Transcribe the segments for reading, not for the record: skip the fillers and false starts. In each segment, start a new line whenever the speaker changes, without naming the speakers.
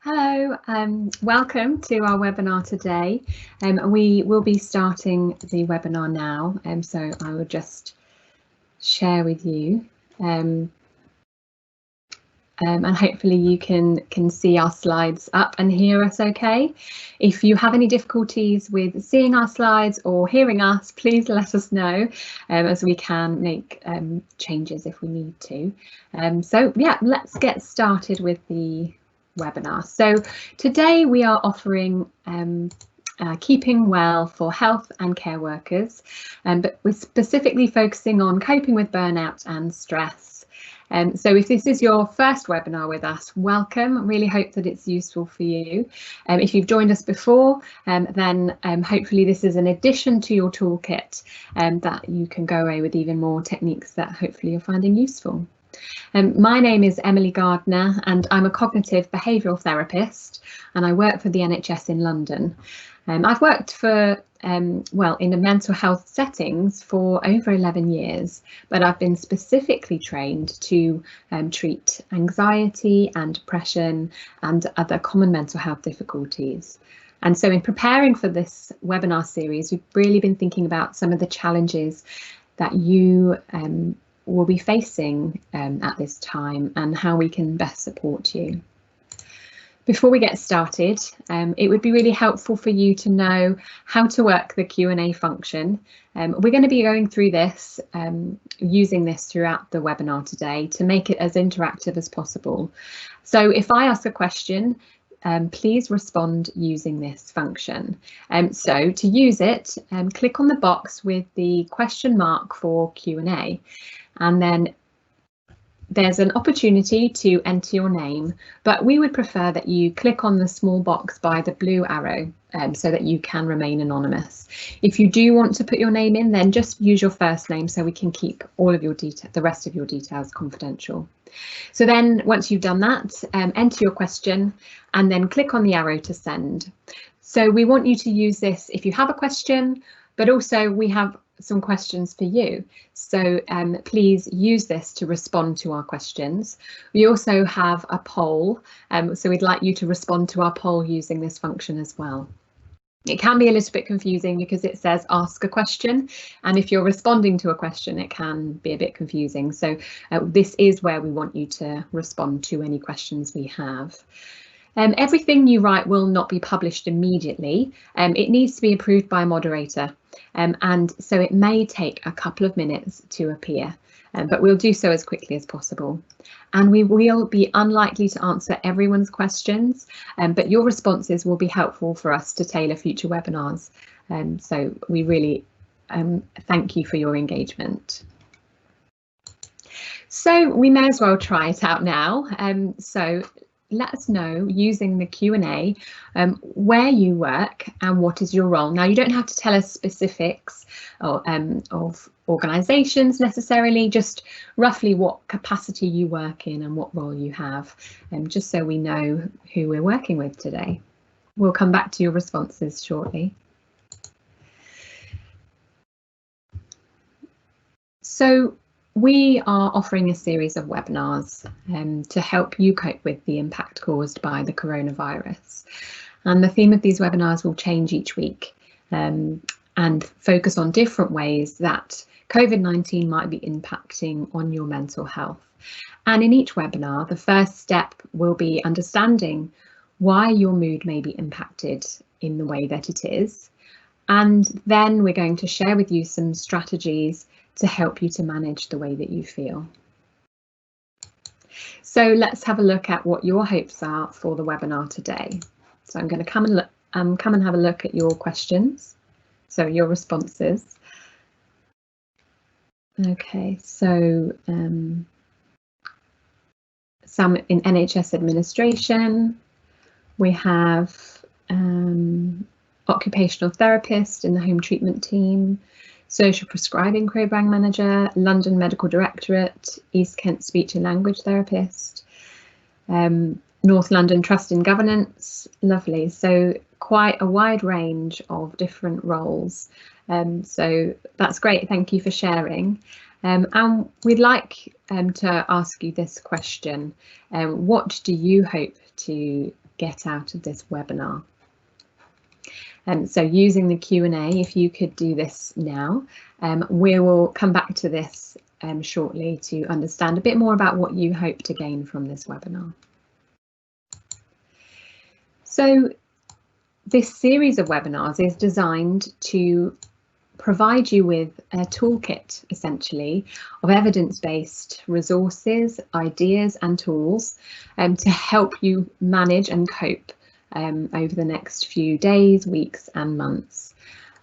Hello, welcome to our webinar today. We will be starting the webinar now, so I will just share with you and hopefully you can see our slides up and hear us okay. If you have any difficulties with seeing our slides or hearing us, please let us know as we can make changes if we need to. So yeah, let's get started with the webinar. So today we are offering keeping well for health and care workers, but we're specifically focusing on coping with burnout and stress. So if this is your first webinar with us, welcome. Really hope that it's useful for you. If you've joined us before, then hopefully this is an addition to your toolkit that you can go away with even more techniques that hopefully you're finding useful. My name is Emily Gardner and I'm a cognitive behavioural therapist and I work for the NHS in London. I've worked for, well, in a mental health settings for over 11 years, but I've been specifically trained to treat anxiety and depression and other common mental health difficulties. And so in preparing for this webinar series, we've really been thinking about some of the challenges that you will be facing at this time and how we can best support you. Before we get started, it would be really helpful for you to know how to work the Q&A function. We're going to be going through this, using this throughout the webinar today to make it as interactive as possible. So if I ask a question, please respond using this function. So to use it, click on the box with the question mark for Q&A. And then there's an opportunity to enter your name, but we would prefer that you click on the small box by the blue arrow so that you can remain anonymous. If you do want to put your name in, then just use your first name so we can keep all of your the rest of your details confidential. So then once you've done that, enter your question and then click on the arrow to send. So we want you to use this if you have a question, but also we have some questions for you. So please use this to respond to our questions. We also have a poll, so we'd like you to respond to our poll using this function as well. It can be a little bit confusing because it says ask a question, and if you're responding to a question it can be a bit confusing. So this is where we want you to respond to any questions we have. Everything you write will not be published immediately. It needs to be approved by a moderator, and so it may take a couple of minutes to appear, but we'll do so as quickly as possible. And we will be unlikely to answer everyone's questions, but your responses will be helpful for us to tailor future webinars. So we really thank you for your engagement. So we may as well try it out now. So let us know using the Q&A where you work and what is your role. Now you don't have to tell us specifics of organisations necessarily, just roughly what capacity you work in and what role you have, just so we know who we're working with today. We'll come back to your responses shortly. So we are offering a series of webinars to help you cope with the impact caused by the coronavirus. And the theme of these webinars will change each week and focus on different ways that COVID-19 might be impacting on your mental health. And in each webinar, the first step will be understanding why your mood may be impacted in the way that it is. And then we're going to share with you some strategies to help you to manage the way that you feel. So let's have a look at what your hopes are for the webinar today. So I'm going to come and have a look at your questions, so your responses. Okay, so some in NHS administration. We have occupational therapist in the home treatment team, social prescribing programme manager, London Medical Directorate, East Kent speech and language therapist, North London Trust in Governance. Lovely. So quite a wide range of different roles. So that's great. Thank you for sharing. And we'd like to ask you this question. What do you hope to get out of this webinar. So using the Q&A, if you could do this now, we will come back to this shortly to understand a bit more about what you hope to gain from this webinar. So this series of webinars is designed to provide you with a toolkit, essentially, of evidence-based resources, ideas and tools to help you manage and cope over the next few days, weeks and months.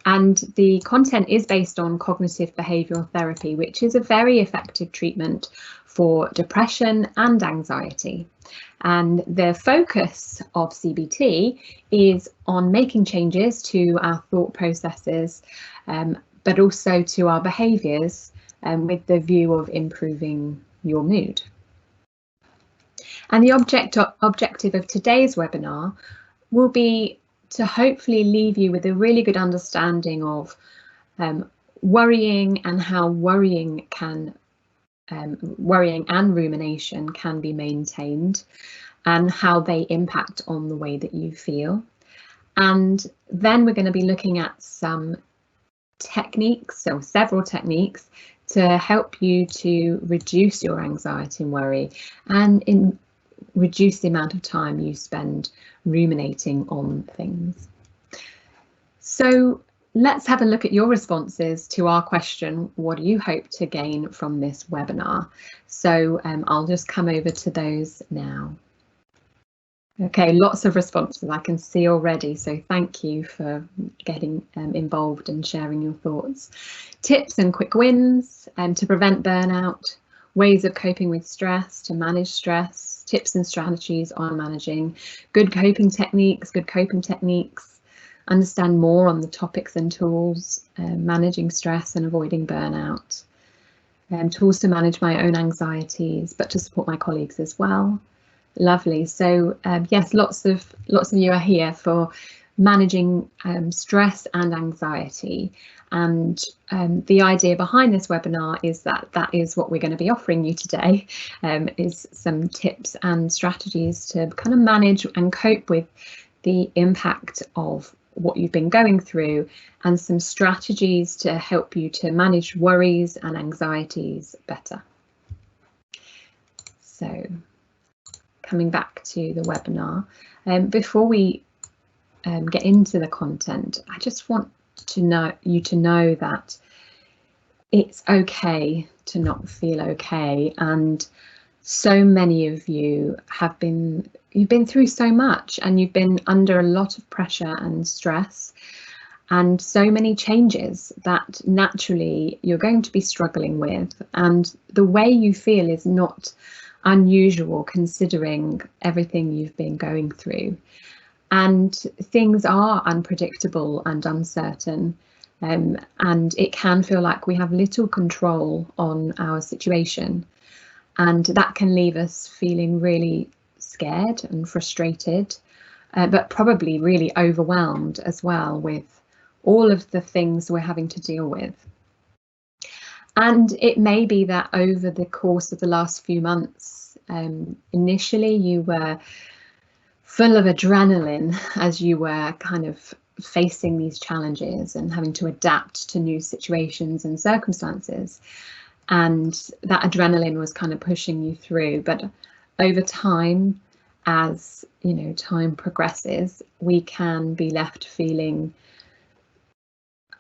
And the content is based on cognitive behavioural therapy, which is a very effective treatment for depression and anxiety. And the focus of CBT is on making changes to our thought processes, but also to our behaviours, with the view of improving your mood. And the objective of today's webinar will be to hopefully leave you with a really good understanding of worrying and how worrying and rumination can be maintained and how they impact on the way that you feel. And then we're going to be looking at some techniques, so several techniques, to help you to reduce your anxiety and worry and reduce the amount of time you spend ruminating on things. So let's have a look at your responses to our question, what do you hope to gain from this webinar? So I'll just come over to those now. Okay, lots of responses I can see already, so thank you for getting involved and sharing your thoughts. Tips and quick wins to prevent burnout, ways of coping with stress, to manage stress, tips and strategies on managing, good coping techniques, understand more on the topics and tools, managing stress and avoiding burnout, tools to manage my own anxieties, but to support my colleagues as well. Lovely. So yes, lots of you are here for managing stress and anxiety, and the idea behind this webinar is that is what we're going to be offering you today, is some tips and strategies to kind of manage and cope with the impact of what you've been going through, and some strategies to help you to manage worries and anxieties better. So coming back to the webinar, before we get into the content, I just want you to know that it's okay to not feel okay, and so many of you you've been through so much, and you've been under a lot of pressure and stress and so many changes that naturally you're going to be struggling with, and the way you feel is not unusual considering everything you've been going through. And things are unpredictable and uncertain, and it can feel like we have little control on our situation, and that can leave us feeling really scared and frustrated, but probably really overwhelmed as well with all of the things we're having to deal with. And it may be that over the course of the last few months, initially you were full of adrenaline as you were kind of facing these challenges and having to adapt to new situations and circumstances, and that adrenaline was kind of pushing you through. But over time, as you know, time progresses, we can be left feeling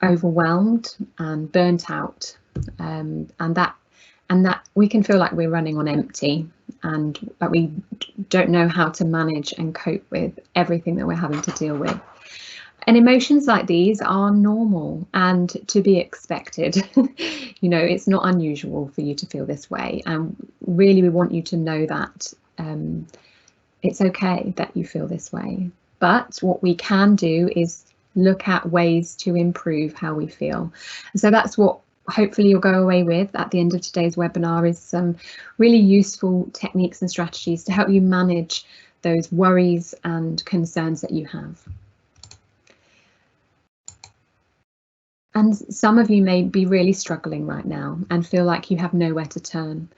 overwhelmed and burnt out, and that we can feel like we're running on empty, and that we don't know how to manage and cope with everything that we're having to deal with. And emotions like these are normal and to be expected. You know, it's not unusual for you to feel this way, and really we want you to know that it's okay that you feel this way. But what we can do is look at ways to improve how we feel. And so that's what hopefully you'll go away with at the end of today's webinar, is some really useful techniques and strategies to help you manage those worries and concerns that you have. And some of you may be really struggling right now and feel like you have nowhere to turn.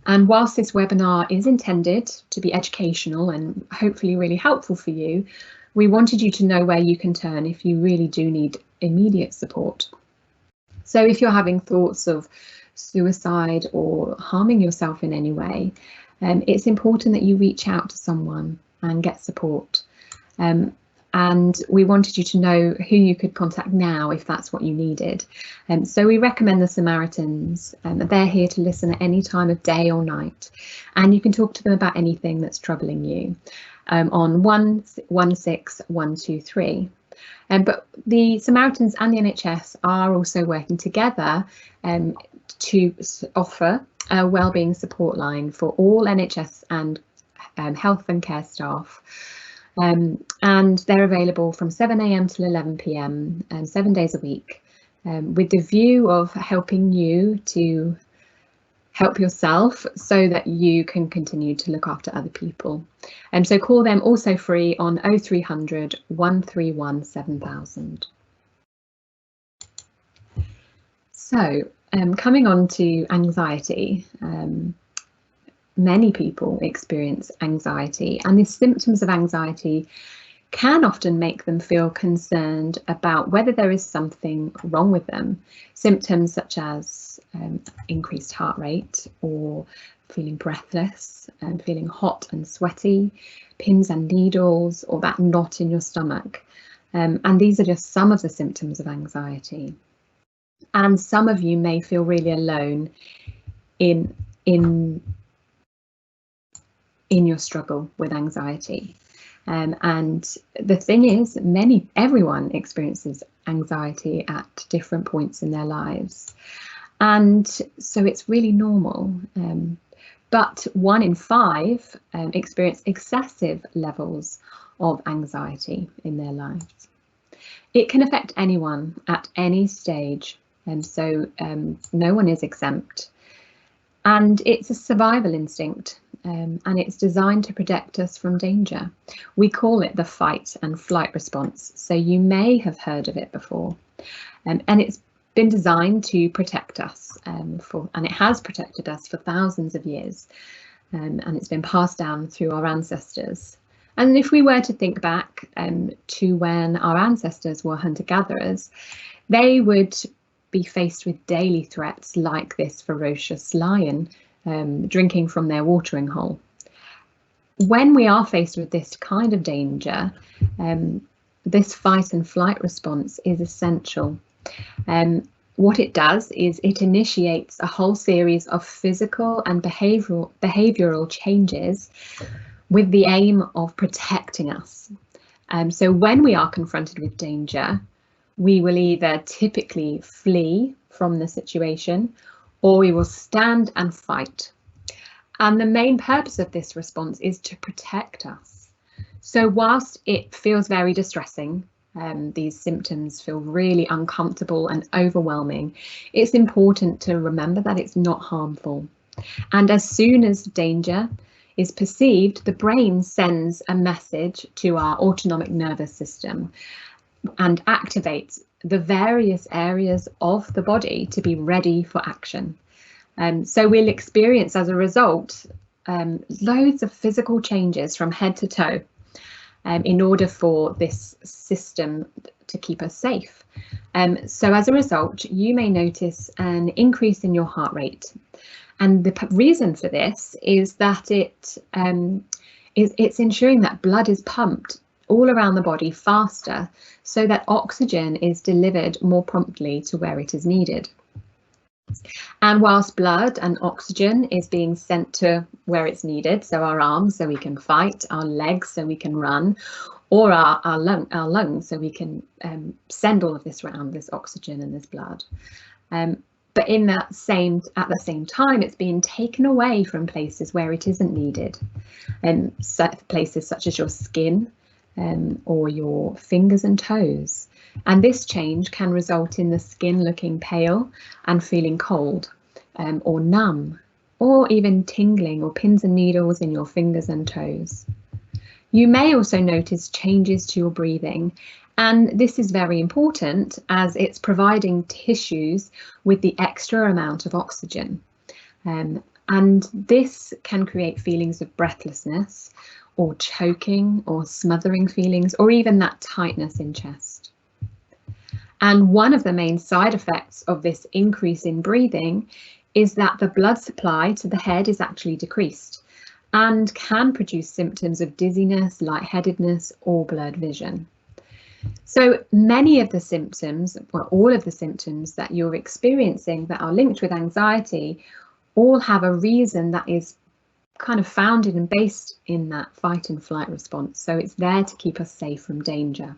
And whilst this webinar is intended to be educational and hopefully really helpful for you, we wanted you to know where you can turn if you really do need immediate support. So if you're having thoughts of suicide or harming yourself in any way, it's important that you reach out to someone and get support. And we wanted you to know who you could contact now if that's what you needed. So we recommend the Samaritans. They're here to listen at any time of day or night, and you can talk to them about anything that's troubling you on 116123. But the Samaritans and the NHS are also working together to offer a wellbeing support line for all NHS and health and care staff. And they're available from 7 AM till 11 PM 7 days a week, with the view of helping you to help yourself so that you can continue to look after other people. And so call them also free on 0300 131 7000. So coming on to anxiety, many people experience anxiety, and the symptoms of anxiety can often make them feel concerned about whether there is something wrong with them. Symptoms such as increased heart rate, or feeling breathless and feeling hot and sweaty, pins and needles, or that knot in your stomach. And these are just some of the symptoms of anxiety. And some of you may feel really alone in your struggle with anxiety. And the thing is, everyone experiences anxiety at different points in their lives. And so it's really normal. But 1 in 5 experience excessive levels of anxiety in their lives. It can affect anyone at any stage, and so no one is exempt. And it's a survival instinct. And it's designed to protect us from danger. We call it the fight and flight response, so you may have heard of it before. And it's been designed to protect us, and it has protected us for thousands of years, and it's been passed down through our ancestors. And if we were to think back to when our ancestors were hunter-gatherers, they would be faced with daily threats like this ferocious lion drinking from their watering hole. When we are faced with this kind of danger, this fight and flight response is essential. What it does is it initiates a whole series of physical and behavioural changes with the aim of protecting us. So when we are confronted with danger, we will either typically flee from the situation, or we will stand and fight. And the main purpose of this response is to protect us. So whilst it feels very distressing, these symptoms feel really uncomfortable and overwhelming, it's important to remember that it's not harmful. And as soon as danger is perceived, the brain sends a message to our autonomic nervous system and activates the various areas of the body to be ready for action. So we'll experience, as a result, loads of physical changes from head to toe in order for this system to keep us safe. So as a result, you may notice an increase in your heart rate. And the reason for this is that it's ensuring that blood is pumped all around the body faster, so that oxygen is delivered more promptly to where it is needed. And whilst blood and oxygen is being sent to where it's needed, so our arms so we can fight, our legs so we can run, or our lungs so we can send all of this around, this oxygen and this blood. But at the same time, it's being taken away from places where it isn't needed, places such as your skin, or your fingers and toes. And this change can result in the skin looking pale and feeling cold, or numb, or even tingling or pins and needles in your fingers and toes. You may also notice changes to your breathing, and this is very important as it's providing tissues with the extra amount of oxygen. And this can create feelings of breathlessness or choking or smothering feelings, or even that tightness in chest. And one of the main side effects of this increase in breathing is that the blood supply to the head is actually decreased and can produce symptoms of dizziness, lightheadedness, or blurred vision. So many of the symptoms, well, all of the symptoms that you're experiencing that are linked with anxiety all have a reason that is kind of founded and based in that fight and flight response. So it's there to keep us safe from danger.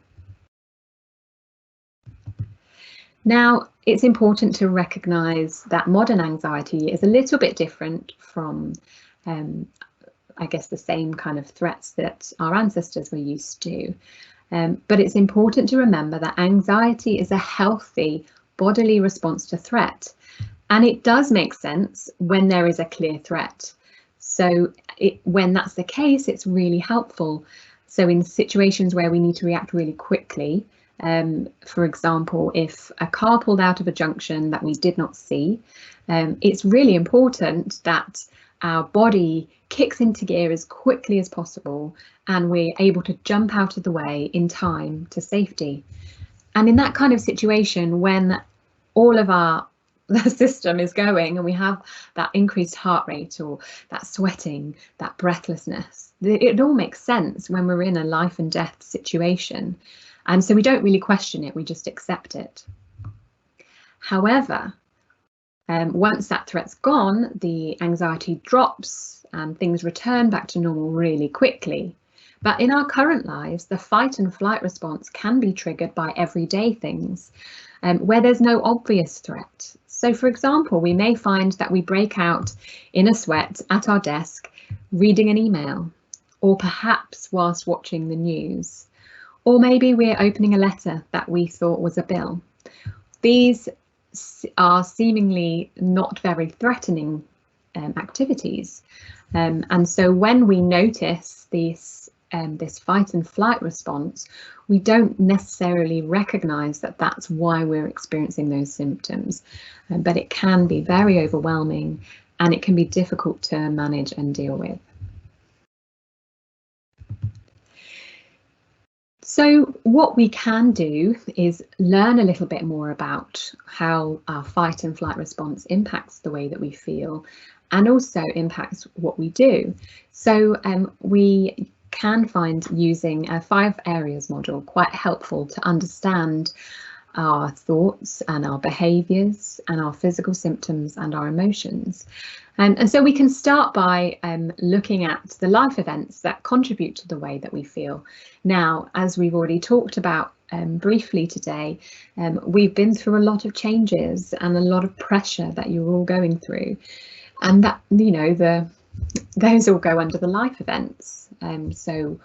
Now, it's important to recognise that modern anxiety is a little bit different from, I guess, the same kind of threats that our ancestors were used to. But it's important to remember that anxiety is a healthy bodily response to threat. And it does make sense when there is a clear threat. So when that's the case, it's really helpful. So in situations where we need to react really quickly, for example, if a car pulled out of a junction that we did not see, it's really important that our body kicks into gear as quickly as possible and we're able to jump out of the way in time to safety. And in that kind of situation, when all of the system is going and we have that increased heart rate or that sweating, that breathlessness, it all makes sense when we're in a life and death situation. And so we don't really question it, we just accept it. However, once that threat's gone, the anxiety drops and things return back to normal really quickly. But in our current lives, the fight and flight response can be triggered by everyday things where there's no obvious threat. So, for example, we may find that we break out in a sweat at our desk reading an email, or perhaps whilst watching the news. Or maybe we're opening a letter that we thought was a bill. These are seemingly not very threatening activities. And so when we notice this fight and flight response, we don't necessarily recognise that that's why we're experiencing those symptoms. But it can be very overwhelming and it can be difficult to manage and deal with. So what we can do is learn a little bit more about how our fight and flight response impacts the way that we feel and also impacts what we do. So we can find using a 5 areas model quite helpful to understand our thoughts and our behaviours and our physical symptoms and our emotions. And so we can start by looking at the life events that contribute to the way that we feel. Now, as we've already talked about briefly today, we've been through a lot of changes and a lot of pressure that you're all going through. And that, you know, those all go under the life events. So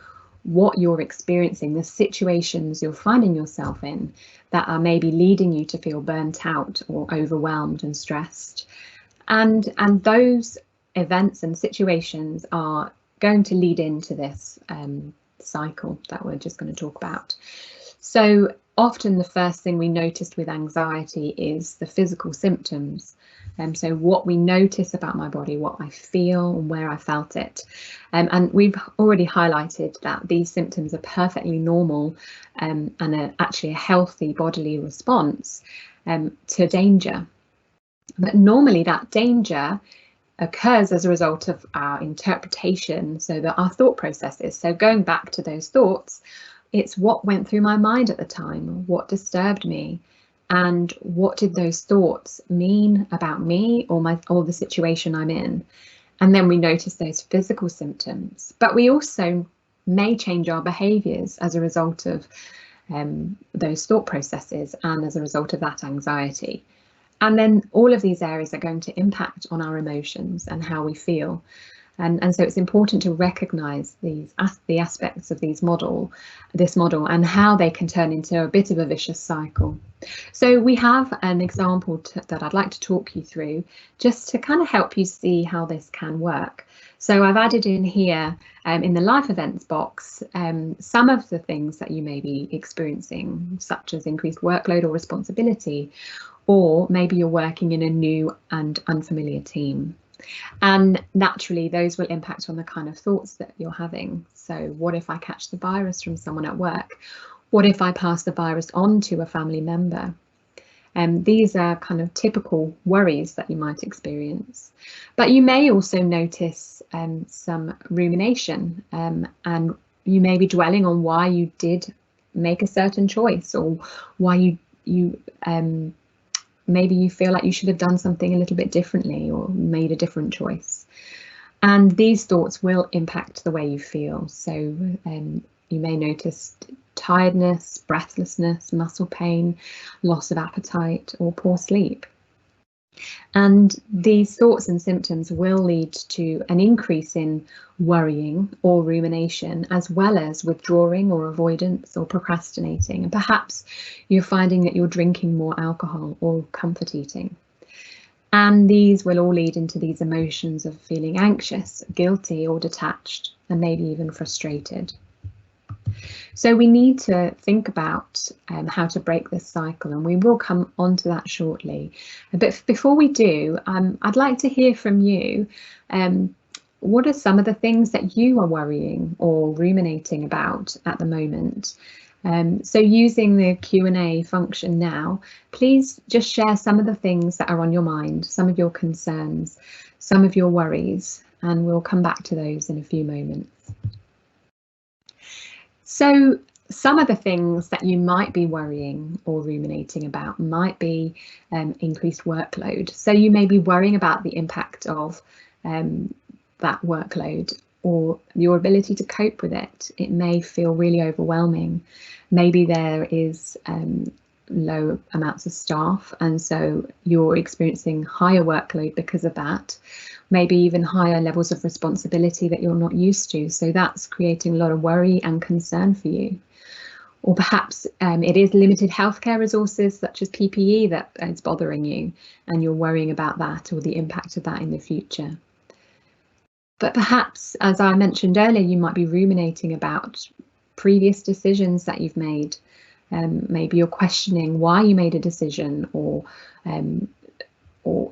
what you're experiencing, the situations you're finding yourself in that are maybe leading you to feel burnt out or overwhelmed and stressed. And those events and situations are going to lead into this cycle that we're just going to talk about. So often the first thing we noticed with anxiety is the physical symptoms. So what we notice about my body, what I feel and where I felt it. And we've already highlighted that these symptoms are perfectly normal and actually a healthy bodily response to danger. But normally that danger occurs as a result of our interpretation, so that our thought processes. So going back to those thoughts, it's what went through my mind at the time, what disturbed me, and what did those thoughts mean about me or the situation I'm in. And then we notice those physical symptoms, but we also may change our behaviours as a result of those thought processes and as a result of that anxiety. And then all of these areas are going to impact on our emotions and how we feel. And so it's important to recognise the aspects of this model and how they can turn into a bit of a vicious cycle. So we have an example that I'd like to talk you through just to kind of help you see how this can work. So I've added in here in the life events box some of the things that you may be experiencing, such as increased workload or responsibility, or maybe you're working in a new and unfamiliar team. And naturally, those will impact on the kind of thoughts that you're having. So what if I catch the virus from someone at work? What if I pass the virus on to a family member? These are kind of typical worries that you might experience. But you may also notice some rumination, and you may be dwelling on why you did make a certain choice, or why you maybe you feel like you should have done something a little bit differently or made a different choice. And these thoughts will impact the way you feel. So you may notice tiredness, breathlessness, muscle pain, loss of appetite, or poor sleep. And these thoughts and symptoms will lead to an increase in worrying or rumination, as well as withdrawing or avoidance or procrastinating. And perhaps you're finding that you're drinking more alcohol or comfort eating. And these will all lead into these emotions of feeling anxious, guilty, or detached, and maybe even frustrated. So we need to think about how to break this cycle, and we will come on to that shortly. But before we do, I'd like to hear from you. What are some of the things that you are worrying or ruminating about at the moment? So using the Q&A function now, please just share some of the things that are on your mind, some of your concerns, some of your worries, and we'll come back to those in a few moments. So some of the things that you might be worrying or ruminating about might be increased workload. So you may be worrying about the impact of that workload or your ability to cope with it. It may feel really overwhelming. Maybe there is low amounts of staff, and so you're experiencing higher workload because of that. Maybe even higher levels of responsibility that you're not used to. So that's creating a lot of worry and concern for you. Or perhaps it is limited healthcare resources such as PPE that is bothering you, and you're worrying about that or the impact of that in the future. But perhaps, as I mentioned earlier, you might be ruminating about previous decisions that you've made. Maybe you're questioning why you made a decision, or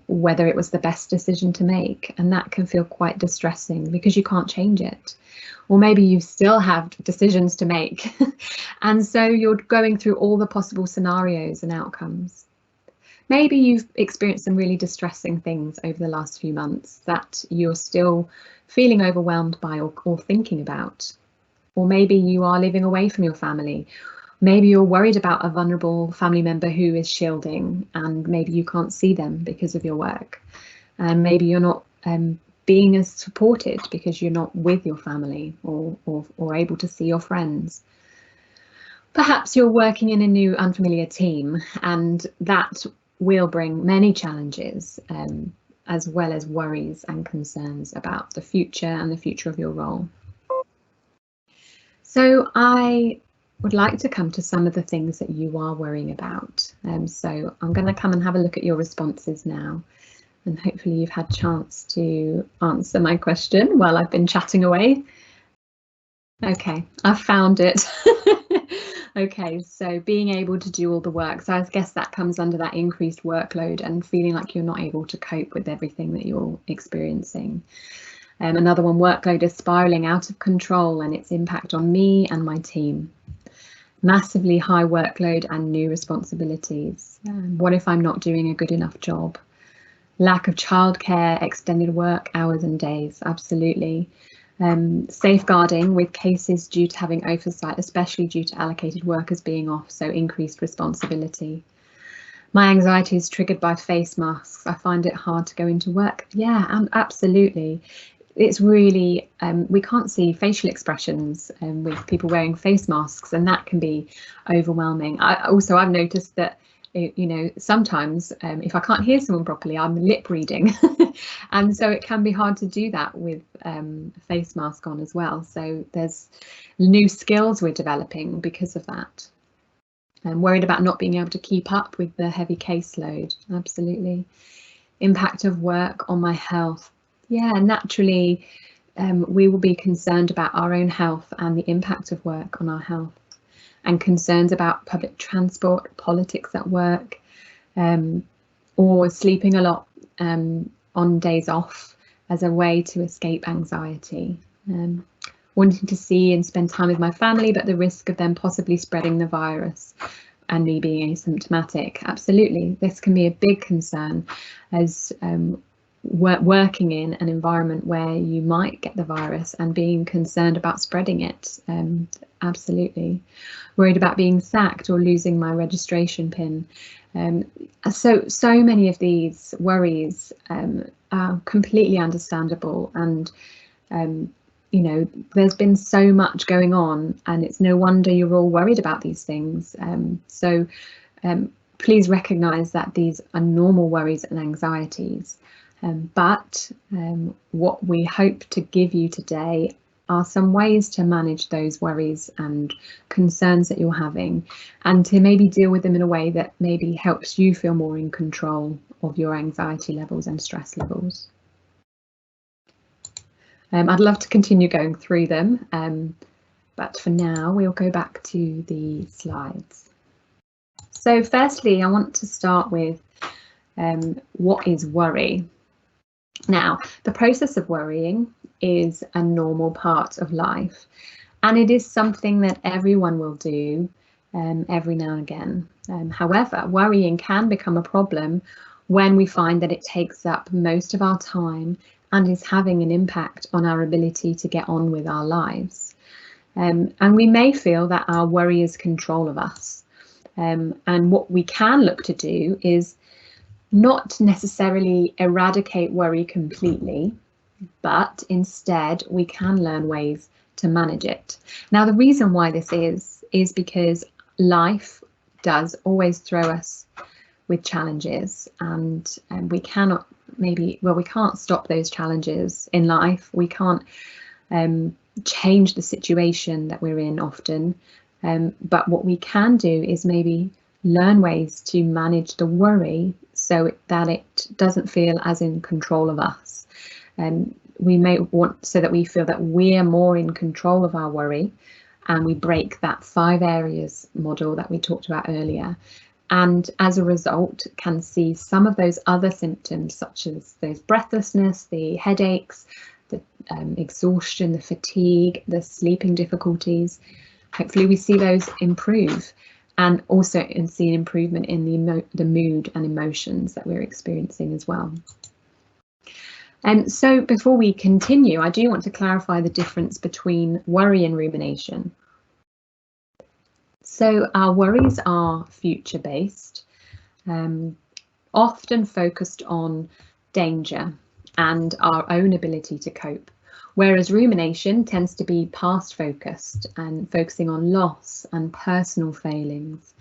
whether it was the best decision to make, and that can feel quite distressing because you can't change it. Or maybe you still have decisions to make and so you're going through all the possible scenarios and outcomes. Maybe you've experienced some really distressing things over the last few months that you're still feeling overwhelmed by or thinking about. Or maybe you are living away from your family. Maybe you're worried about a vulnerable family member who is shielding, and maybe you can't see them because of your work. And maybe you're not being as supported because you're not with your family or able to see your friends. Perhaps you're working in a new unfamiliar team, and that will bring many challenges, as well as worries and concerns about the future and the future of your role. So I would like to come to some of the things that you are worrying about. So I'm going to come and have a look at your responses now, and hopefully you've had a chance to answer my question while I've been chatting away. Okay, I've found it. Okay, so being able to do all the work. So I guess that comes under that increased workload and feeling like you're not able to cope with everything that you're experiencing. Another one, workload is spiraling out of control and its impact on me and my team. Massively high workload and new responsibilities. What if I'm not doing a good enough job? Lack of childcare, extended work hours and days, absolutely. Safeguarding with cases due to having oversight, especially due to allocated workers being off, so increased responsibility. My anxiety is triggered by face masks. I find it hard to go into work. Yeah, absolutely. It's really, we can't see facial expressions with people wearing face masks, and that can be overwhelming. I've noticed that, you know, sometimes if I can't hear someone properly, I'm lip reading. And so it can be hard to do that with a face mask on as well. So there's new skills we're developing because of that. I'm worried about not being able to keep up with the heavy caseload. Absolutely. Impact of work on my health. Yeah, naturally, we will be concerned about our own health and the impact of work on our health, and concerns about public transport, politics at work, or sleeping a lot on days off, as a way to escape anxiety. Wanting to see and spend time with my family, but the risk of them possibly spreading the virus and me being asymptomatic. Absolutely, this can be a big concern as working in an environment where you might get the virus and being concerned about spreading it. Absolutely. Worried about being sacked or losing my registration pin. So many of these worries are completely understandable, and you know, there's been so much going on, and it's no wonder you're all worried about these things. Please recognise that these are normal worries and anxieties. But what we hope to give you today are some ways to manage those worries and concerns that you're having, and to maybe deal with them in a way that maybe helps you feel more in control of your anxiety levels and stress levels. I'd love to continue going through them, but for now we'll go back to the slides. So firstly, I want to start with what is worry? Now, the process of worrying is a normal part of life, and it is something that everyone will do every now and again. However, worrying can become a problem when we find that it takes up most of our time and is having an impact on our ability to get on with our lives. And we may feel that our worry is control of us. And what we can look to do is not necessarily eradicate worry completely, but instead we can learn ways to manage it. Now, the reason why this is because life does always throw us with challenges, and we cannot we can't stop those challenges in life. We can't change the situation that we're in often, but what we can do is maybe learn ways to manage the worry so that it doesn't feel as in control of us. We may want so that we feel that we're more in control of our worry, and we break that 5 areas model that we talked about earlier, and as a result can see some of those other symptoms, such as those breathlessness, the headaches, the exhaustion, the fatigue, the sleeping difficulties. Hopefully we see those improve, and also see an improvement in the mood and emotions that we're experiencing as well. So before we continue, I do want to clarify the difference between worry and rumination. So our worries are future-based, often focused on danger and our own ability to cope, whereas rumination tends to be past-focused and focusing on loss and personal failings,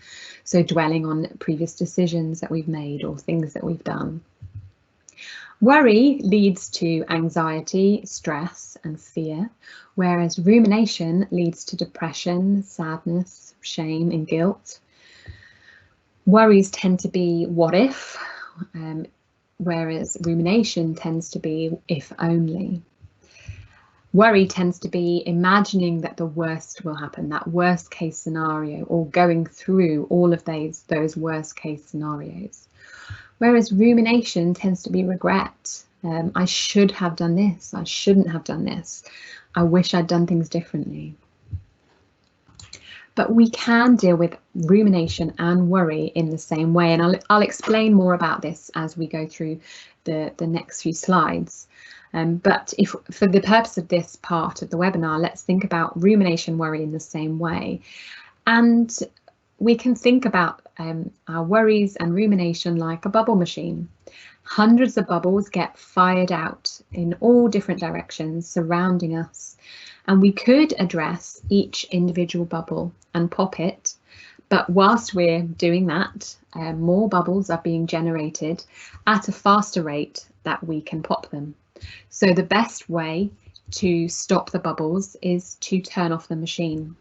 so dwelling on previous decisions that we've made or things that we've done. Worry leads to anxiety, stress and fear, whereas rumination leads to depression, sadness, shame and guilt. Worries tend to be what if, whereas rumination tends to be if only. Worry tends to be imagining that the worst will happen, that worst case scenario, or going through all of those worst case scenarios. Whereas rumination tends to be regret. I should have done this, I shouldn't have done this, I wish I'd done things differently. But we can deal with rumination and worry in the same way, and I'll explain more about this as we go through the next few slides. But for the purpose of this part of the webinar, let's think about rumination, worry in the same way. And we can think about our worries and rumination like a bubble machine. Hundreds of bubbles get fired out in all different directions surrounding us, and we could address each individual bubble and pop it, but whilst we're doing that, more bubbles are being generated at a faster rate that we can pop them. So the best way to stop the bubbles is to turn off the machine.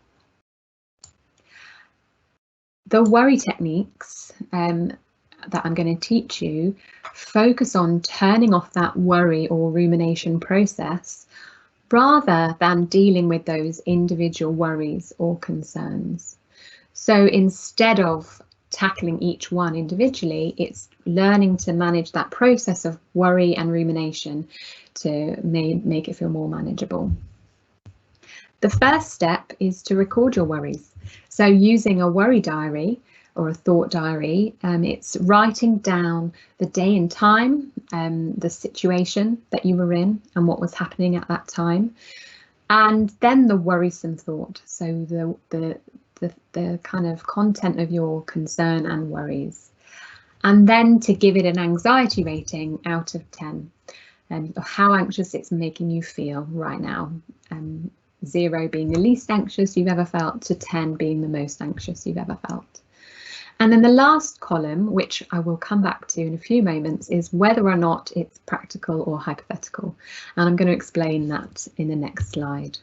The worry techniques that I'm going to teach you focus on turning off that worry or rumination process rather than dealing with those individual worries or concerns. So instead of tackling each one individually. It's learning to manage that process of worry and rumination to make it feel more manageable. The first step is to record your worries. So using a worry diary or a thought diary, it's writing down the day and time, the situation that you were in and what was happening at that time, and then the worrisome thought. So the kind of content of your concern and worries, and then to give it an anxiety rating out of 10, and how anxious it's making you feel right now. 0 being the least anxious you've ever felt to 10 being the most anxious you've ever felt. And then the last column, which I will come back to in a few moments, is whether or not it's practical or hypothetical. And I'm going to explain that in the next slide.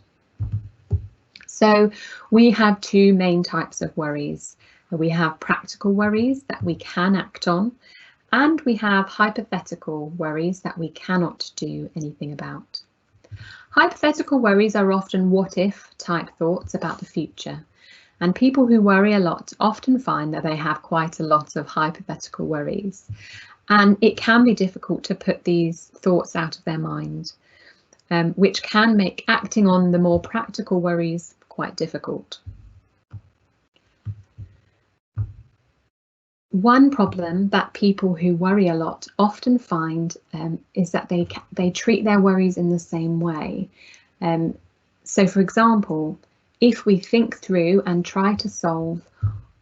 So we have 2 main types of worries. We have practical worries that we can act on, and we have hypothetical worries that we cannot do anything about. Hypothetical worries are often what-if type thoughts about the future, and people who worry a lot often find that they have quite a lot of hypothetical worries, and it can be difficult to put these thoughts out of their mind, which can make acting on the more practical worries quite difficult. One problem that people who worry a lot often find is that they treat their worries in the same way. So, for example, if we think through and try to solve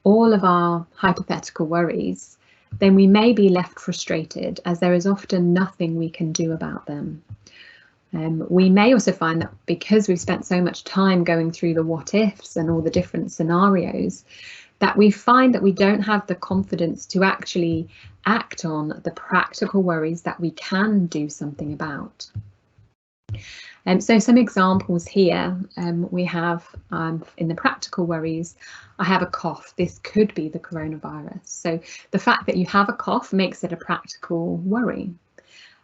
all of our hypothetical worries, then we may be left frustrated, as there is often nothing we can do about them. We may also find that because we've spent so much time going through the what ifs and all the different scenarios, that we find that we don't have the confidence to actually act on the practical worries that we can do something about. So some examples here, we have in the practical worries, I have a cough. This could be the coronavirus. So the fact that you have a cough makes it a practical worry.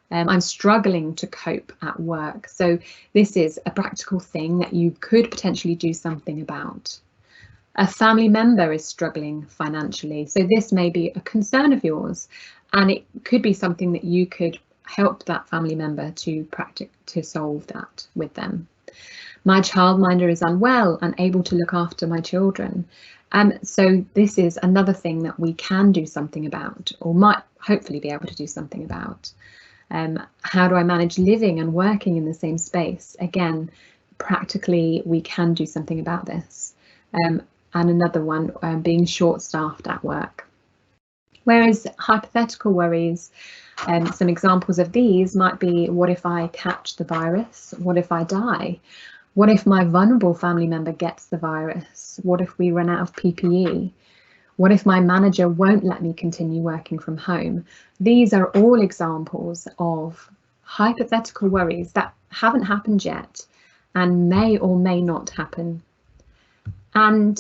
I'm struggling to cope at work. So this is a practical thing that you could potentially do something about. A family member is struggling financially, so this may be a concern of yours, and it could be something that you could help that family member to solve that with them. My childminder is unwell, unable to look after my children. So this is another thing that we can do something about, or might hopefully be able to do something about. How do I manage living and working in the same space? Again, practically we can do something about this. And another one, being short-staffed at work. Whereas hypothetical worries, some examples of these might be, what if I catch the virus? What if I die? What if my vulnerable family member gets the virus? What if we run out of PPE? What if my manager won't let me continue working from home? These are all examples of hypothetical worries that haven't happened yet and may or may not happen. And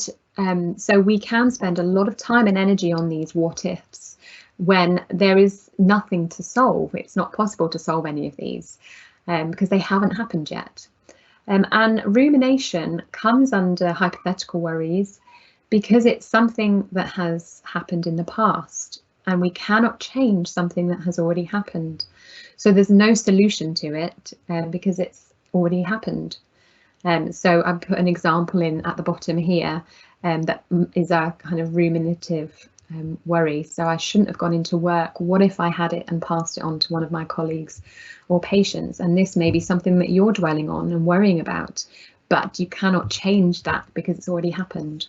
so we can spend a lot of time and energy on these what ifs when there is nothing to solve. It's not possible to solve any of these because they haven't happened yet. And rumination comes under hypothetical worries because it's something that has happened in the past and we cannot change something that has already happened. So there's no solution to it because it's already happened. So I've put an example in at the bottom here that is a kind of ruminative worry. So I shouldn't have gone into work. What if I had it and passed it on to one of my colleagues or patients? And this may be something that you're dwelling on and worrying about, but you cannot change that because it's already happened.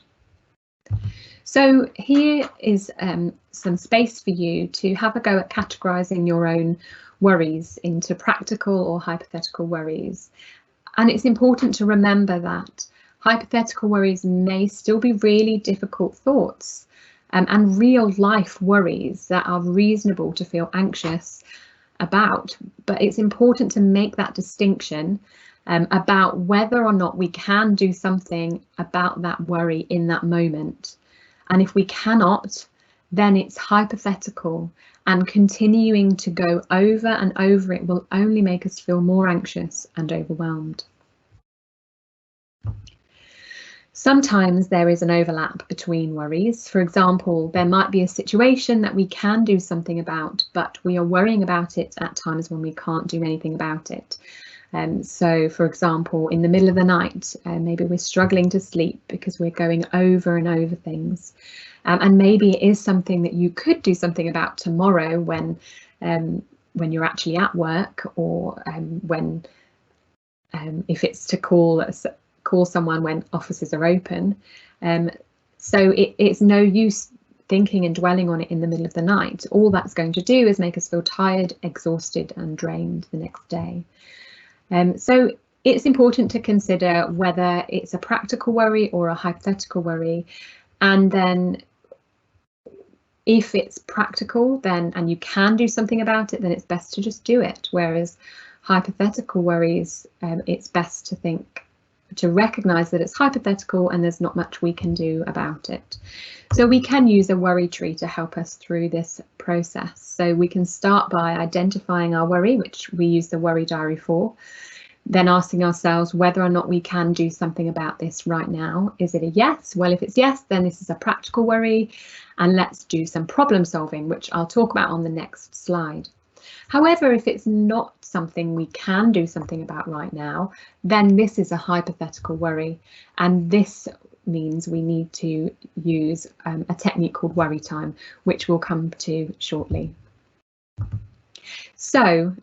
So here is some space for you to have a go at categorizing your own worries into practical or hypothetical worries. And it's important to remember that hypothetical worries may still be really difficult thoughts and real life worries that are reasonable to feel anxious about. But it's important to make that distinction about whether or not we can do something about that worry in that moment. And if we cannot, then it's hypothetical, and continuing to go over and over it will only make us feel more anxious and overwhelmed. Sometimes there is an overlap between worries. For example, there might be a situation that we can do something about, but we are worrying about it at times when we can't do anything about it. So, for example, in the middle of the night, maybe we're struggling to sleep because we're going over and over things. And maybe it is something that you could do something about tomorrow when you're actually at work, or when if it's to call someone when offices are open. So it's no use thinking and dwelling on it in the middle of the night. All that's going to do is make us feel tired, exhausted and drained the next day. So it's important to consider whether it's a practical worry or a hypothetical worry, and then if it's practical and you can do something about it, then it's best to just do it. Whereas hypothetical worries, it's best to recognise that it's hypothetical and there's not much we can do about it. So we can use a worry tree to help us through this process. So we can start by identifying our worry, which we use the worry diary for, then asking ourselves whether or not we can do something about this right now. Is it a yes? Well, if it's yes, then this is a practical worry, and let's do some problem solving, which I'll talk about on the next slide. However, if it's not something we can do something about right now, then this is a hypothetical worry, and this means we need to use a technique called worry time, which we'll come to shortly. So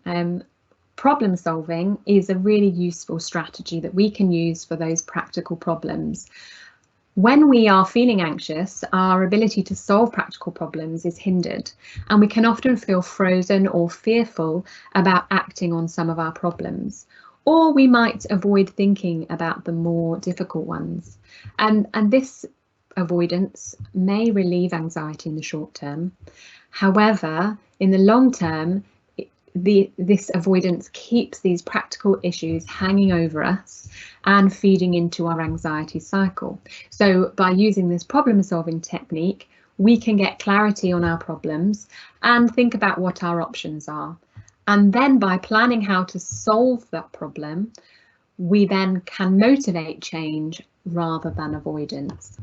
problem solving is a really useful strategy that we can use for those practical problems. When we are feeling anxious, our ability to solve practical problems is hindered, and we can often feel frozen or fearful about acting on some of our problems, or we might avoid thinking about the more difficult ones. And this avoidance may relieve anxiety in the short term. However, in the long term, this avoidance keeps these practical issues hanging over us and feeding into our anxiety cycle. So by using this problem solving technique, we can get clarity on our problems and think about what our options are. And then by planning how to solve that problem, we then can motivate change rather than avoidance.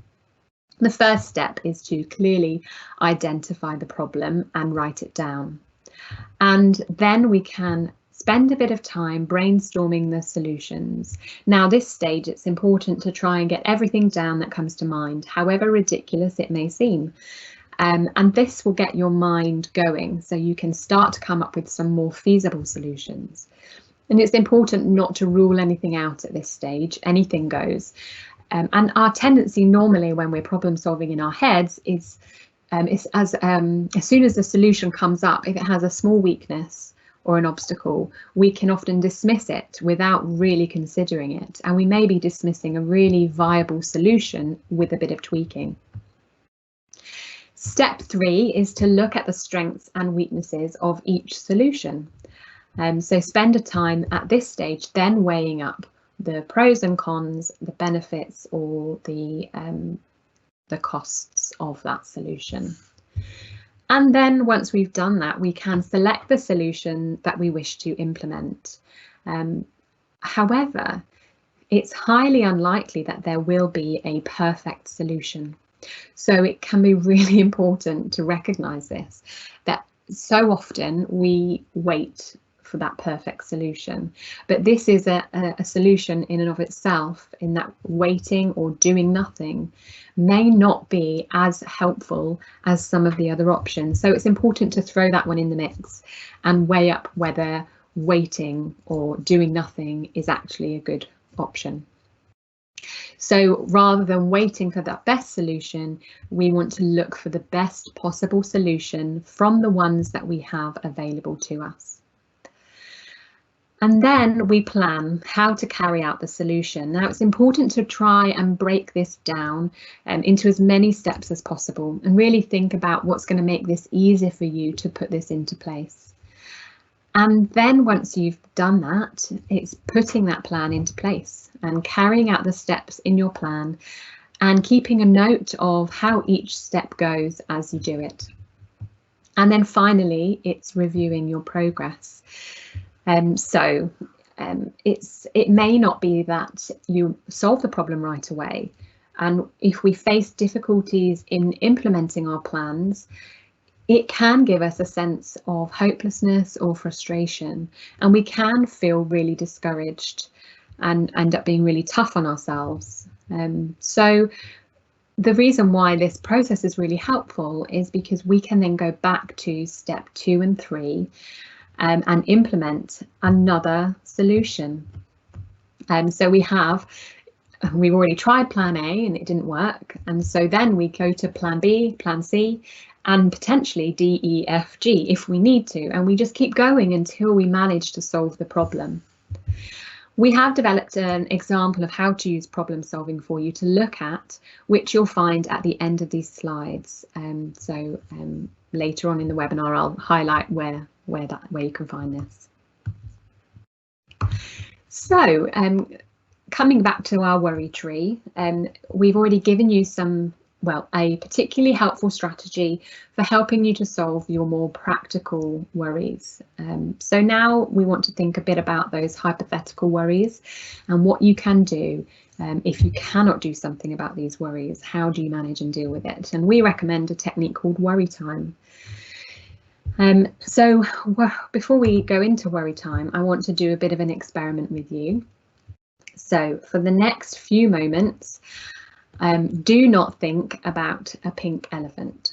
The first step is to clearly identify the problem and write it down. And then we can spend a bit of time brainstorming the solutions. Now, this stage, it's important to try and get everything down that comes to mind, however ridiculous it may seem. And this will get your mind going, so you can start to come up with some more feasible solutions. And it's important not to rule anything out at this stage. Anything goes. And our tendency normally when we're problem solving in our heads is as soon as the solution comes up, if it has a small weakness or an obstacle, we can often dismiss it without really considering it. And we may be dismissing a really viable solution with a bit of tweaking. Step 3 is to look at the strengths and weaknesses of each solution. So spend a time at this stage then weighing up the pros and cons, the benefits or the costs of that solution. And then once we've done that, we can select the solution that we wish to implement. However, it's highly unlikely that there will be a perfect solution. So it can be really important to recognise this, that so often we wait for that perfect solution. But this is a solution in and of itself, in that waiting or doing nothing may not be as helpful as some of the other options. So it's important to throw that one in the mix and weigh up whether waiting or doing nothing is actually a good option. So rather than waiting for that best solution, we want to look for the best possible solution from the ones that we have available to us. And then we plan how to carry out the solution. Now, it's important to try and break this down into as many steps as possible and really think about what's going to make this easier for you to put this into place. And then once you've done that, it's putting that plan into place and carrying out the steps in your plan and keeping a note of how each step goes as you do it. And then finally, it's reviewing your progress. It may not be that you solve the problem right away, And if we face difficulties in implementing our plans, it can give us a sense of hopelessness or frustration, and we can feel really discouraged and end up being really tough on ourselves. So the reason why this process is really helpful is because we can then go back to step 2 and 3 and implement another solution. So we've already tried plan A and it didn't work, and so then we go to plan B, plan C, and potentially D, E, F, G if we need to, and we just keep going until we manage to solve the problem. We have developed an example of how to use problem solving for you to look at, which you'll find at the end of these slides. Later on in the webinar, I'll highlight where you can find this. So coming back to our worry tree, we've already given you a particularly helpful strategy for helping you to solve your more practical worries. So now we want to think a bit about those hypothetical worries and what you can do if you cannot do something about these worries. How do you manage and deal with it? And we recommend a technique called worry time. So before we go into worry time, I want to do a bit of an experiment with you. So for the next few moments, do not think about a pink elephant.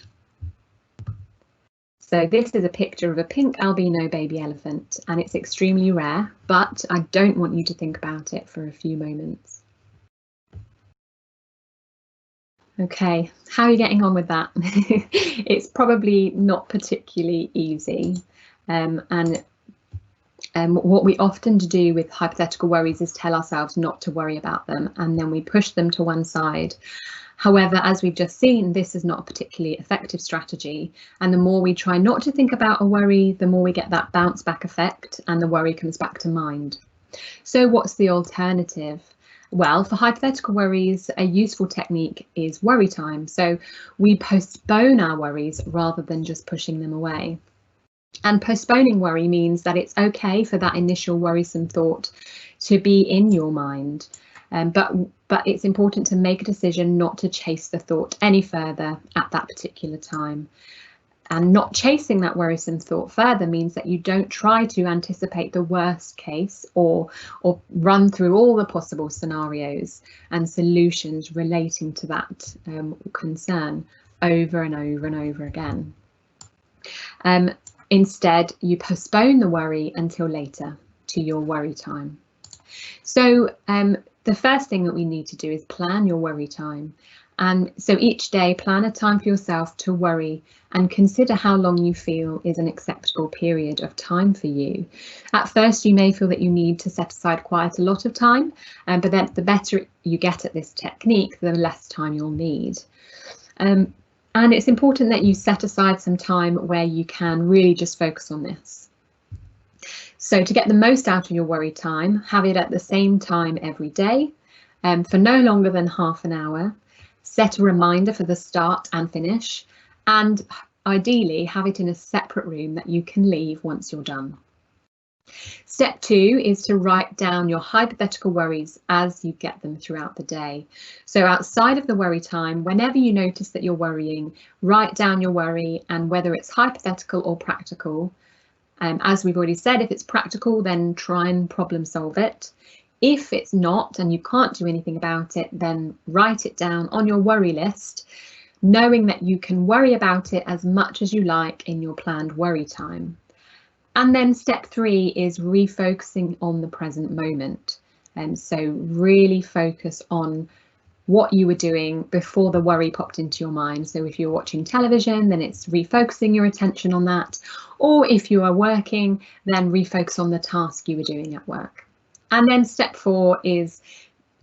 So this is a picture of a pink albino baby elephant, and it's extremely rare, but I don't want you to think about it for a few moments. Okay, how are you getting on with that? It's probably not particularly easy, and what we often do with hypothetical worries is tell ourselves not to worry about them, and then we push them to one side. However, as we've just seen, this is not a particularly effective strategy, and the more we try not to think about a worry, the more we get that bounce back effect and the worry comes back to mind. So what's the alternative? Well, for hypothetical worries, a useful technique is worry time. So we postpone our worries rather than just pushing them away. And postponing worry means that it's okay for that initial worrisome thought to be in your mind, but it's important to make a decision not to chase the thought any further at that particular time. And not chasing that worrisome thought further means that you don't try to anticipate the worst case or run through all the possible scenarios and solutions relating to that concern over and over and over again. Instead, you postpone the worry until later, to your worry time. So the first thing that we need to do is plan your worry time. And so each day, plan a time for yourself to worry and consider how long you feel is an acceptable period of time for you. At first, you may feel that you need to set aside quite a lot of time, but then the better you get at this technique, the less time you'll need. And it's important that you set aside some time where you can really just focus on this. So to get the most out of your worry time, have it at the same time every day for no longer than half an hour. Set a reminder for the start and finish, and ideally have it in a separate room that you can leave once you're done. Step 2 is to write down your hypothetical worries as you get them throughout the day. So outside of the worry time, whenever you notice that you're worrying, write down your worry and whether it's hypothetical or practical. As we've already said, if it's practical, then try and problem solve it. If it's not and you can't do anything about it, then write it down on your worry list, knowing that you can worry about it as much as you like in your planned worry time. And then step 3 is refocusing on the present moment. And so really focus on what you were doing before the worry popped into your mind. So if you're watching television, then it's refocusing your attention on that. Or if you are working, then refocus on the task you were doing at work. And then step 4 is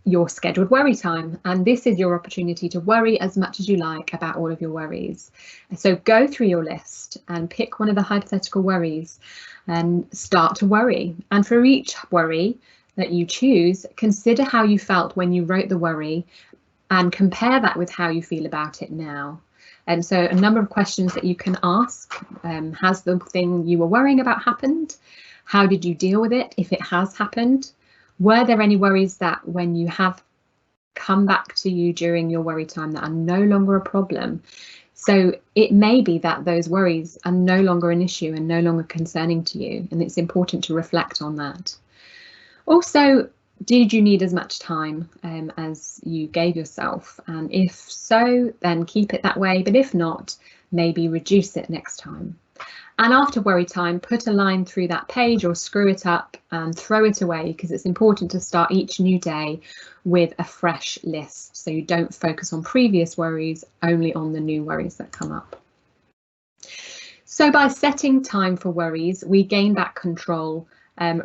your scheduled worry time. And this is your opportunity to worry as much as you like about all of your worries. So go through your list and pick one of the hypothetical worries and start to worry. And for each worry that you choose, consider how you felt when you wrote the worry and compare that with how you feel about it now. And so a number of questions that you can ask. Has the thing you were worrying about happened? How did you deal with it if it has happened? Were there any worries that when you have come back to you during your worry time that are no longer a problem. So it may be that those worries are no longer an issue and no longer concerning to you, and it's important to reflect on that. Also, did you need as much time as you gave yourself? And if so, then keep it that way, but if not, maybe reduce it next time. And after worry time, put a line through that page or screw it up and throw it away, because it's important to start each new day with a fresh list, so you don't focus on previous worries, only on the new worries that come up. So by setting time for worries, we gain back control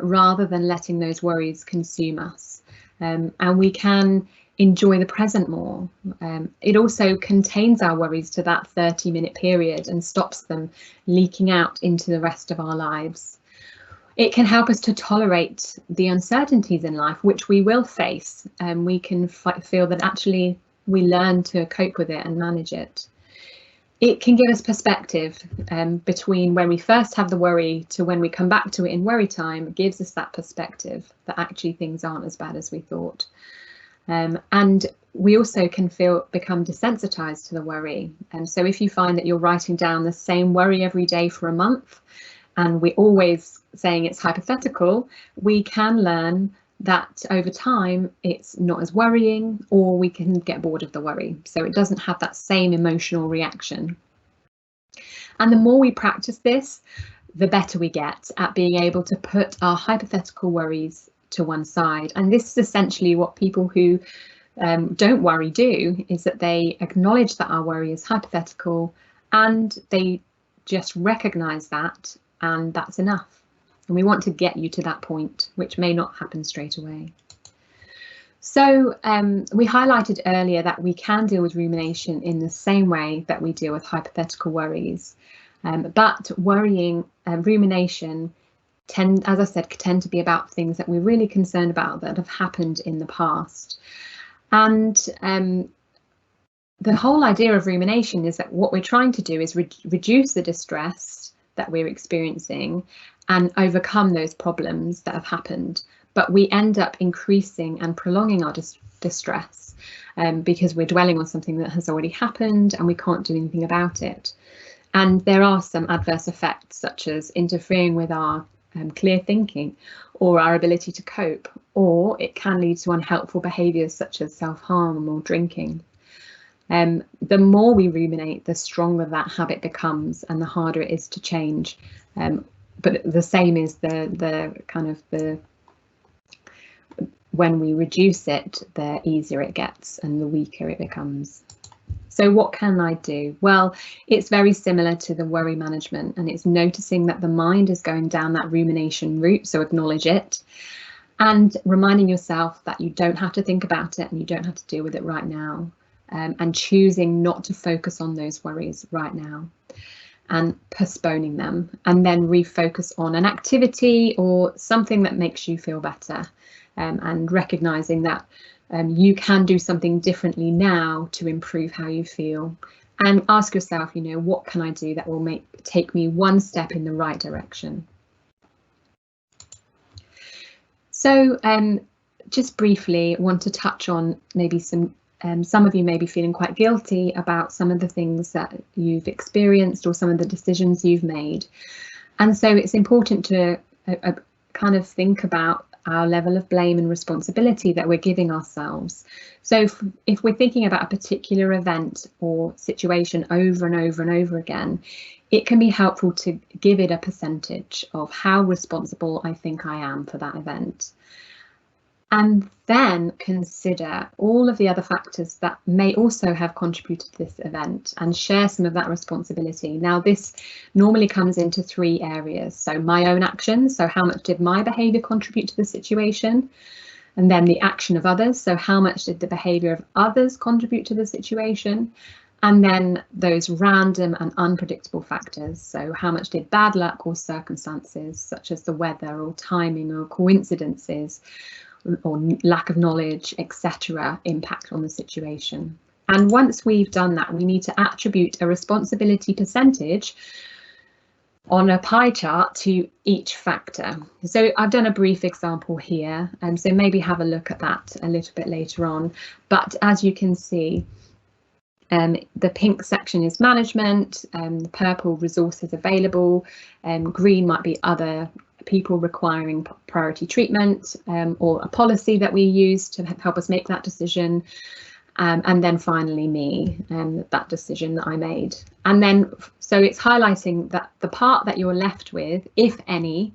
rather than letting those worries consume us, and we can enjoy the present more. It also contains our worries to that 30-minute period and stops them leaking out into the rest of our lives. It can help us to tolerate the uncertainties in life, which we will face, and we can feel that actually we learn to cope with it and manage it. It can give us perspective between when we first have the worry to when we come back to it in worry time. It gives us that perspective that actually things aren't as bad as we thought. And we also can become desensitized to the worry. And so if you find that you're writing down the same worry every day for a month, and we're always saying it's hypothetical, we can learn that over time it's not as worrying, or we can get bored of the worry. So it doesn't have that same emotional reaction. And the more we practice this, the better we get at being able to put our hypothetical worries to one side. And this is essentially what people who don't worry do, is that they acknowledge that our worry is hypothetical and they just recognize that, and that's enough. And we want to get you to that point, which may not happen straight away. So we highlighted earlier that we can deal with rumination in the same way that we deal with hypothetical worries, but worrying, rumination, as I said, tend to be about things that we're really concerned about that have happened in the past. And the whole idea of rumination is that what we're trying to do is reduce the distress that we're experiencing and overcome those problems that have happened. But we end up increasing and prolonging our distress because we're dwelling on something that has already happened and we can't do anything about it. And there are some adverse effects, such as interfering with our clear thinking or our ability to cope, or it can lead to unhelpful behaviours such as self-harm or drinking. The more we ruminate, the stronger that habit becomes and the harder it is to change. But the same is when we reduce it, the easier it gets and the weaker it becomes. So what can I do? Well, it's very similar to the worry management, and it's noticing that the mind is going down that rumination route, so acknowledge it, and reminding yourself that you don't have to think about it and you don't have to deal with it right now, and choosing not to focus on those worries right now and postponing them, and then refocus on an activity or something that makes you feel better, and recognizing that you can do something differently now to improve how you feel, and ask yourself, what can I do that will take me one step in the right direction? So just briefly want to touch on maybe some of you may be feeling quite guilty about some of the things that you've experienced or some of the decisions you've made. And so it's important to kind of think about our level of blame and responsibility that we're giving ourselves. So if we're thinking about a particular event or situation over and over and over again, it can be helpful to give it a percentage of how responsible I think I am for that event. And then consider all of the other factors that may also have contributed to this event and share some of that responsibility. Now, this normally comes into 3 areas. So my own actions, so how much did my behaviour contribute to the situation? And then the action of others, so how much did the behaviour of others contribute to the situation? And then those random and unpredictable factors, so how much did bad luck or circumstances, such as the weather or timing or coincidences, or lack of knowledge, etc., impact on the situation. And once we've done that, we need to attribute a responsibility percentage on a pie chart to each factor. So I've done a brief example here, and so maybe have a look at that a little bit later on. But as you can see, the pink section is management, the purple resources available, green might be other people requiring priority treatment, or a policy that we use to help us make that decision. And then finally me, that decision that I made. And then, so it's highlighting that the part that you're left with, if any,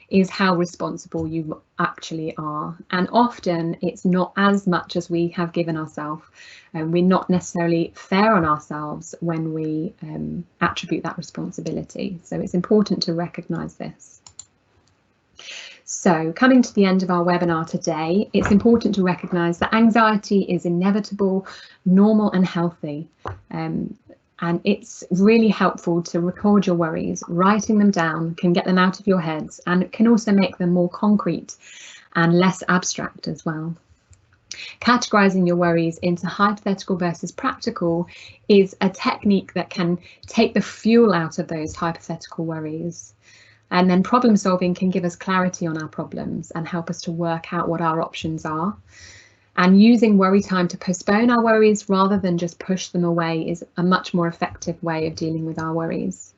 is how responsible you actually are. And often it's not as much as we have given ourselves, and we're not necessarily fair on ourselves when we attribute that responsibility. So it's important to recognise this. So coming to the end of our webinar today, it's important to recognise that anxiety is inevitable, normal and healthy. And it's really helpful to record your worries. Writing them down can get them out of your heads, and it can also make them more concrete and less abstract as well. Categorizing your worries into hypothetical versus practical is a technique that can take the fuel out of those hypothetical worries. And then problem solving can give us clarity on our problems and help us to work out what our options are. And using worry time to postpone our worries rather than just push them away is a much more effective way of dealing with our worries.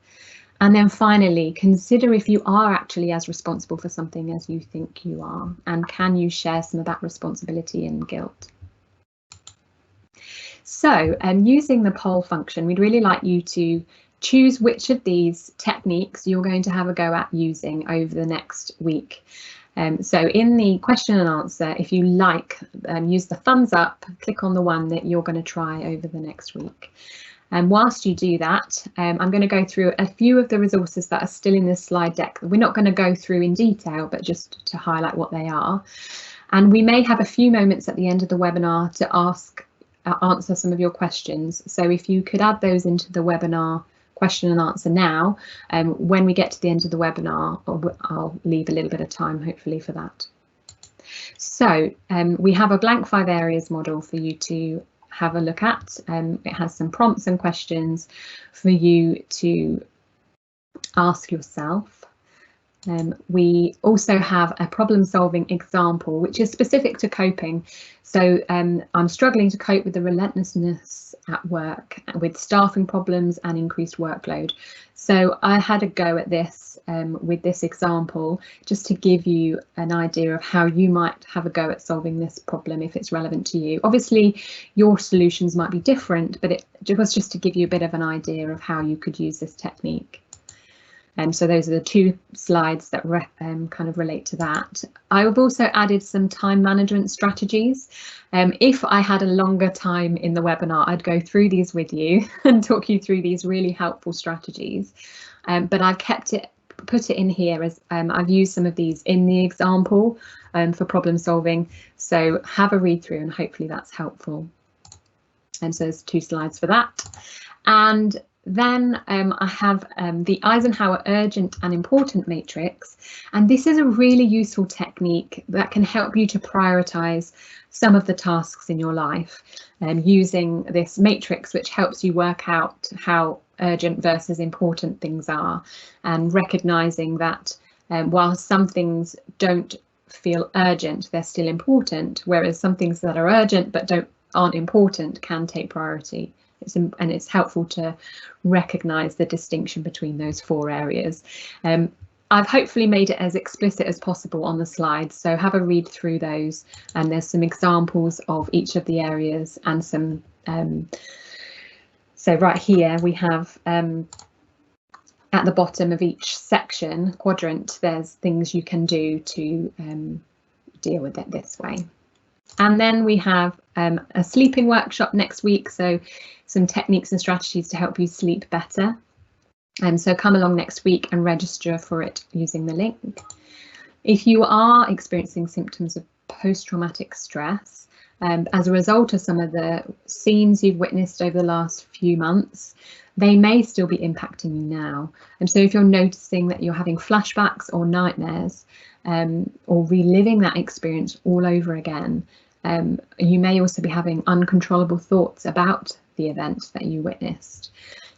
And then finally, consider if you are actually as responsible for something as you think you are, and can you share some of that responsibility and guilt? So, using the poll function, we'd really like you to choose which of these techniques you're going to have a go at using over the next week. So in the question and answer, if you like, use the thumbs up, click on the one that you're going to try over the next week. And whilst you do that, I'm going to go through a few of the resources that are still in this slide deck. We're not going to go through in detail, but just to highlight what they are. And we may have a few moments at the end of the webinar to answer some of your questions. So if you could add those into the webinar question and answer now, when we get to the end of the webinar, I'll leave a little bit of time hopefully for that. So we have a blank 5 areas model for you to have a look at. It has some prompts and questions for you to ask yourself. We also have a problem solving example which is specific to coping. So I'm struggling to cope with the relentlessness at work, with staffing problems and increased workload. So I had a go at this with this example, just to give you an idea of how you might have a go at solving this problem if it's relevant to you. Obviously your solutions might be different, but it was just to give you a bit of an idea of how you could use this technique. So those are the 2 slides that kind of relate to that. I've also added some time management strategies. If I had a longer time in the webinar, I'd go through these with you and talk you through these really helpful strategies. But I've put it in here as I've used some of these in the example for problem solving. So have a read through and hopefully that's helpful. And so there's 2 slides for that. And then I have the Eisenhower urgent and important matrix, and this is a really useful technique that can help you to prioritize some of the tasks in your life, using this matrix, which helps you work out how urgent versus important things are, and recognizing that while some things don't feel urgent, they're still important, whereas some things that are urgent but aren't important can take priority. And it's helpful to recognise the distinction between those 4 areas. I've hopefully made it as explicit as possible on the slides, so have a read through those, and there's some examples of each of the areas and some so right here we have at the bottom of each section quadrant, there's things you can do to deal with it this way. And then we have a sleeping workshop next week, so some techniques and strategies to help you sleep better. And so come along next week and register for it using the link. If you are experiencing symptoms of post-traumatic stress as a result of some of the scenes you've witnessed over the last few months, they may still be impacting you now. And so if you're noticing that you're having flashbacks or nightmares or reliving that experience all over again, you may also be having uncontrollable thoughts about the event that you witnessed.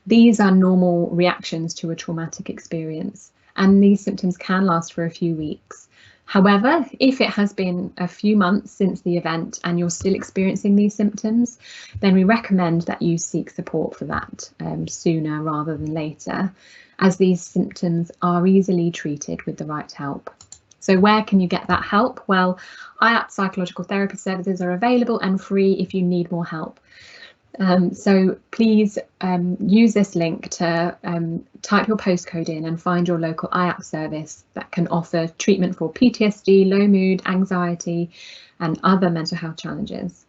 These are normal reactions to a traumatic experience, and these symptoms can last for a few weeks. However, if it has been a few months since the event and you're still experiencing these symptoms, then we recommend that you seek support for that sooner rather than later, as these symptoms are easily treated with the right help. So where can you get that help? Well, IAPT psychological therapy services are available and free if you need more help. So please use this link to type your postcode in and find your local IAPT service that can offer treatment for PTSD, low mood, anxiety and other mental health challenges.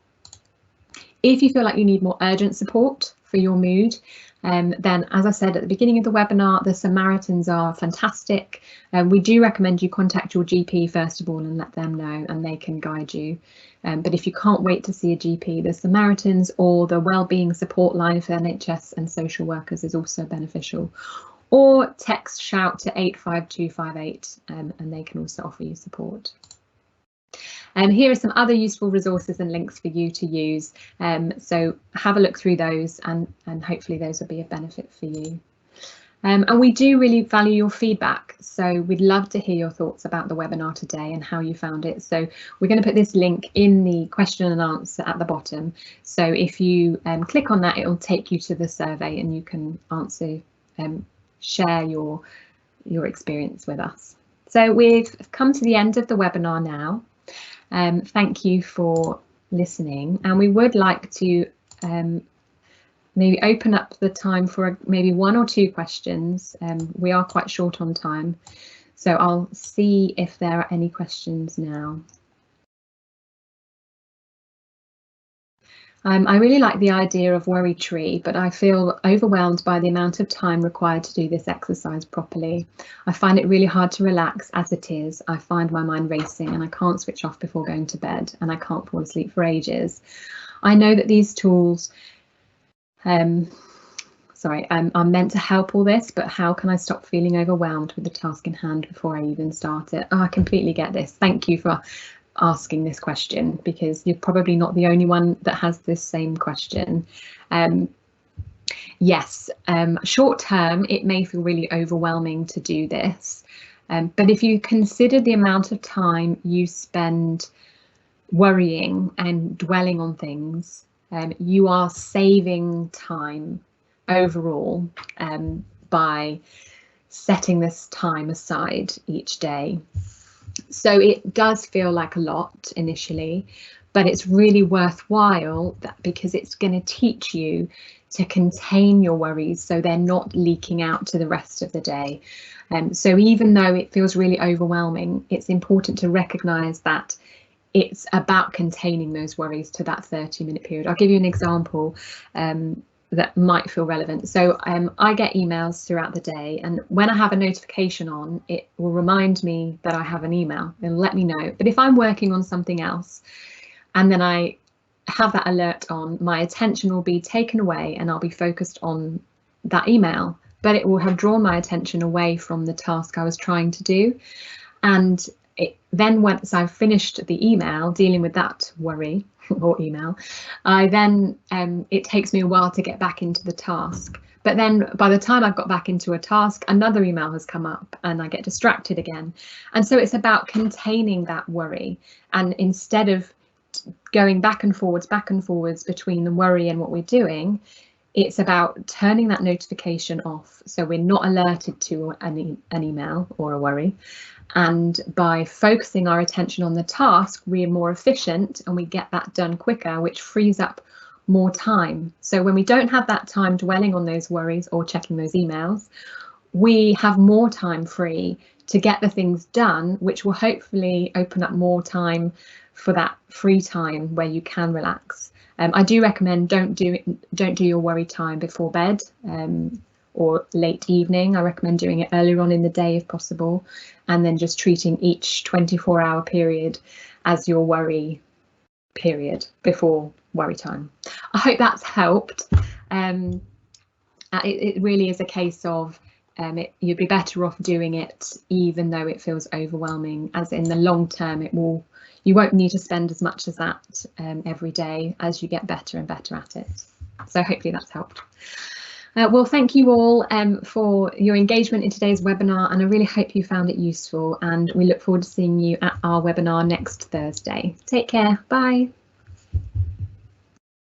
If you feel like you need more urgent support for your mood, then, as I said at the beginning of the webinar, the Samaritans are fantastic. We do recommend you contact your GP first of all and let them know, and they can guide you. But if you can't wait to see a GP, the Samaritans or the Wellbeing Support Line for NHS and social workers is also beneficial. Or text shout to 85258 and they can also offer you support. Here are some other useful resources and links for you to use. So have a look through those and hopefully those will be of benefit for you. And we do really value your feedback. So we'd love to hear your thoughts about the webinar today and how you found it. So we're going to put this link in the question and answer at the bottom. So if you click on that, it will take you to the survey and you can answer, share your experience with us. So we've come to the end of the webinar now. Thank you for listening, and we would like to maybe open up the time for maybe 1 or 2 questions. We are quite short on time, so I'll see if there are any questions now. I really like the idea of worry tree, but I feel overwhelmed by the amount of time required to do this exercise properly. I find it really hard to relax as it is. I find my mind racing and I can't switch off before going to bed, and I can't fall asleep for ages. I know that these tools are meant to help all this, but how can I stop feeling overwhelmed with the task in hand before I even start it? Oh, I completely get this. Thank you for asking this question, because you're probably not the only one that has this same question. Yes, short term, it may feel really overwhelming to do this, but if you consider the amount of time you spend worrying and dwelling on things, you are saving time overall by setting this time aside each day. So it does feel like a lot initially, but it's really worthwhile because it's going to teach you to contain your worries so they're not leaking out to the rest of the day. So even though it feels really overwhelming, it's important to recognise that it's about containing those worries to that 30-minute period. I'll give you an example that might feel relevant. So I get emails throughout the day, and when I have a notification on, it will remind me that I have an email. It'll let me know. But if I'm working on something else and then I have that alert on, my attention will be taken away and I'll be focused on that email, but it will have drawn my attention away from the task I was trying to do. And then once I've finished the email, dealing with that worry or email, it takes me a while to get back into the task. But then by the time I've got back into a task, another email has come up and I get distracted again. And so it's about containing that worry. And instead of going back and forwards between the worry and what we're doing, it's about turning that notification off so we're not alerted to an email or a worry. And by focusing our attention on the task, we are more efficient and we get that done quicker, which frees up more time. So when we don't have that time dwelling on those worries or checking those emails, we have more time free to get the things done, which will hopefully open up more time for that free time where you can relax. I do recommend don't do your worry time before bed or late evening. I recommend doing it earlier on in the day if possible, and then just treating each 24-hour period as your worry period before worry time. I hope that's helped. It really is a case of you'd be better off doing it even though it feels overwhelming, as in the long term you won't need to spend as much as that every day as you get better and better at it. So hopefully that's helped. Well, thank you all for your engagement in today's webinar, and I really hope you found it useful, and we look forward to seeing you at our webinar next Thursday. Take care. Bye.